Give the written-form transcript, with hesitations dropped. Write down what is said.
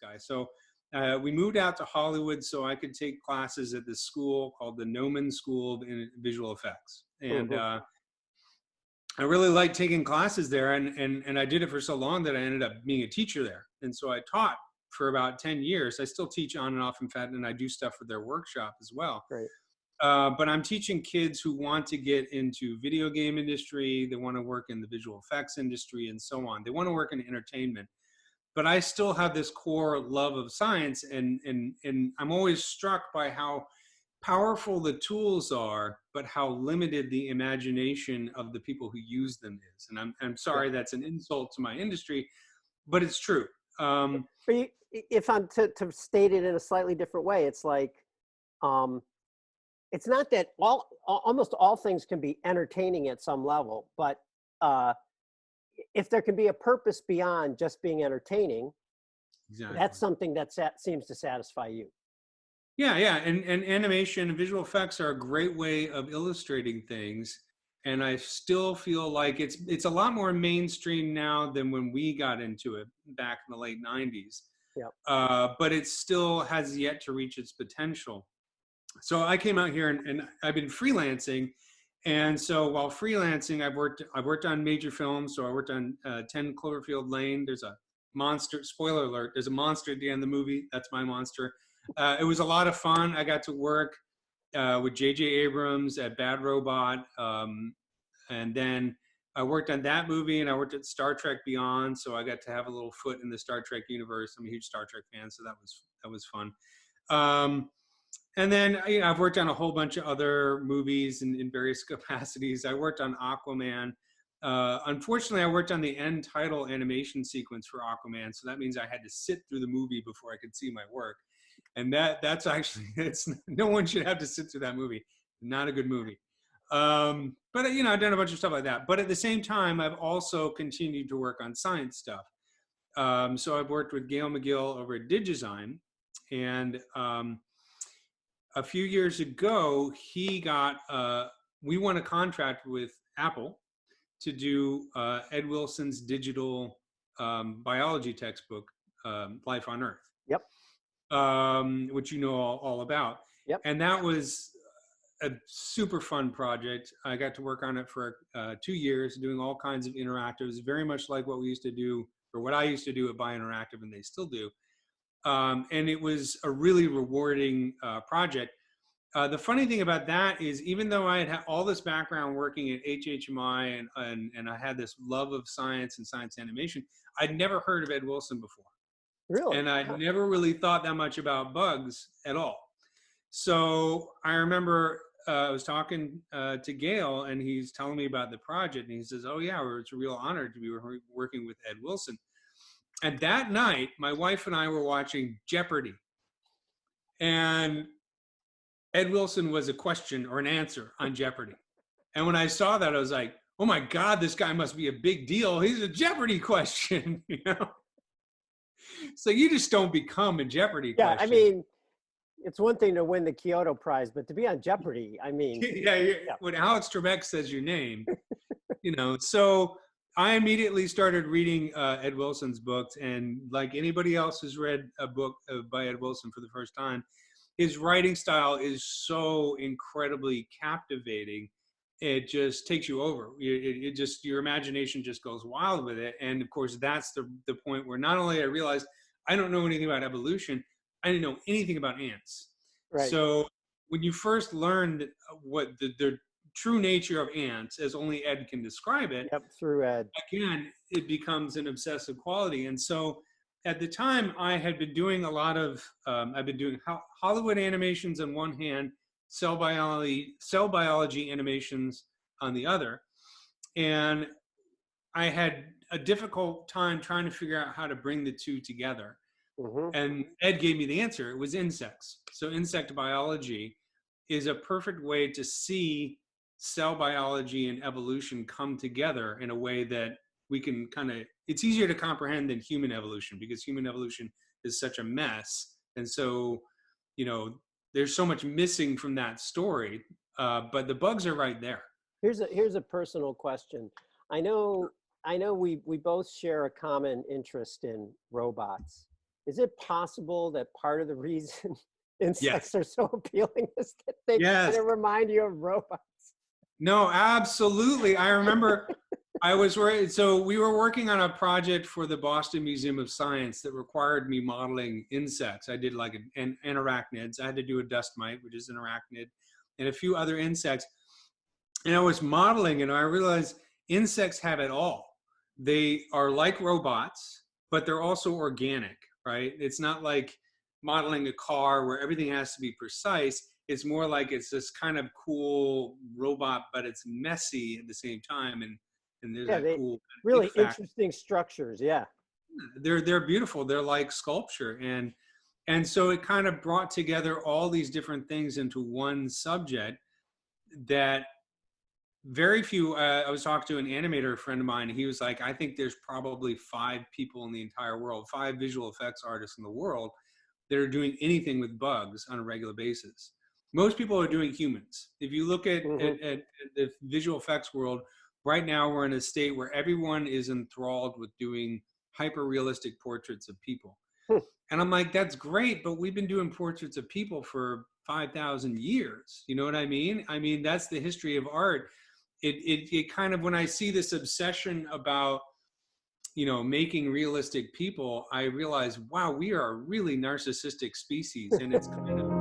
effects guy. So we moved out to Hollywood so I could take classes at this school called the Noman School of Visual Effects. And I really liked taking classes there, and I did it for so long that I ended up being a teacher there. And so I taught for about 10 years. I still teach on and off in fact, and I do stuff for their workshop as well. Great. But I'm teaching kids who want to get into video game industry, they want to work in the visual effects industry and so on. They want to work in entertainment. But I still have this core love of science, and I'm always struck by how powerful the tools are, but how limited the imagination of the people who use them is. And I'm sorry that's an insult to my industry, but it's true. But if I'm to state it in a slightly different way, it's like, it's not that almost all things can be entertaining at some level, but if there can be a purpose beyond just being entertaining, exactly, that's something that seems to satisfy you. Yeah, and animation and visual effects are a great way of illustrating things, and I still feel like it's a lot more mainstream now than when we got into it back in the late 90s. Yeah. But it still has yet to reach its potential. So I came out here and I've been freelancing, and so while freelancing, I've worked on major films. So I worked on 10 Cloverfield Lane. There's a monster. Spoiler alert! There's a monster at the end of the movie. That's my monster. It was a lot of fun. I got to work with J.J. Abrams at Bad Robot, and then I worked on that movie, and I worked at Star Trek Beyond. So I got to have a little foot in the Star Trek universe. I'm a huge Star Trek fan, so that was fun. And then I've worked on a whole bunch of other movies in various capacities. I worked on Aquaman. Unfortunately, I worked on the end title animation sequence for Aquaman, so that means I had to sit through the movie before I could see my work. And that's actually, no one should have to sit through that movie. Not a good movie. But I've done a bunch of stuff like that. But at the same time, I've also continued to work on science stuff. So I've worked with Gail McGill over at DigDesign, and a few years ago, we won a contract with Apple to do Ed Wilson's digital biology textbook, Life on Earth. Yep. Which you know all about. Yep. And that was a super fun project. I got to work on it for 2 years, doing all kinds of interactives, very much like what we used to do, or what I used to do at Buy Interactive, and they still do. And it was a really rewarding project. The funny thing about that is, even though I had all this background working at HHMI and I had this love of science and science animation, I'd never heard of Ed Wilson before. Really? And I never really thought that much about bugs at all. So I remember I was talking to Gail, and he's telling me about the project, and he says, "Oh yeah, it's a real honor to be working with Ed Wilson." And that night, my wife and I were watching Jeopardy, and Ed Wilson was a question or an answer on Jeopardy. And when I saw that, I was like, "Oh my God, this guy must be a big deal. He's a Jeopardy question." So you just don't become a Jeopardy question. Yeah, I mean, it's one thing to win the Kyoto Prize, but to be on Jeopardy, I mean. Yeah. When Alex Trebek says your name, So I immediately started reading Ed Wilson's books, and like anybody else who's read a book by Ed Wilson for the first time, his writing style is so incredibly captivating. It just takes you over. Your imagination just goes wild with it. And of course, that's the point where not only I realized I don't know anything about evolution, I didn't know anything about ants. Right. So when you first learned what the true nature of ants, as only Ed can describe it, yep, through Ed, again, it becomes an obsessive quality. And so at the time, I had been doing a lot of, I've been doing Hollywood animations on one hand, cell biology animations on the other. And I had a difficult time trying to figure out how to bring the two together. Mm-hmm. And Ed gave me the answer. It was insects. So insect biology is a perfect way to see cell biology and evolution come together in a way that we can it's easier to comprehend than human evolution, because human evolution is such a mess. And so, there's so much missing from that story, but the bugs are right there. Here's a personal question. I know we both share a common interest in robots. is it possible that part of the reason Yes. insects are so appealing is that they kind Yes. of remind you of robots? No, absolutely. I remember I was worried. So we were working on a project for the Boston Museum of Science that required me modeling insects. I did like an arachnids. I had to do a dust mite, which is an arachnid, and a few other insects. And I was modeling, and I realized insects have it all. They are like robots, but they're also organic, right? It's not like modeling a car where everything has to be precise. It's more like it's this kind of cool robot, but it's messy at the same time. And there's Yeah, that they cool ick really factor. interesting structures. Yeah. They're beautiful. They're like sculpture. And so it kind of brought together all these different things into one subject that very few. I was talking to an animator friend of mine. He was like, I think there's probably 5 people in the entire world, 5 visual effects artists in the world that are doing anything with bugs on a regular basis. Most people are doing humans. If you look at, Hmm. at the visual effects world, right now we're in a state where everyone is enthralled with doing hyper realistic portraits of people. And I'm like, that's great, but we've been doing portraits of people for 5,000 years. You know what I mean? I mean, that's the history of art. It kind of, when I see this obsession about, making realistic people, I realize, wow, we are a really narcissistic species. And it's kind of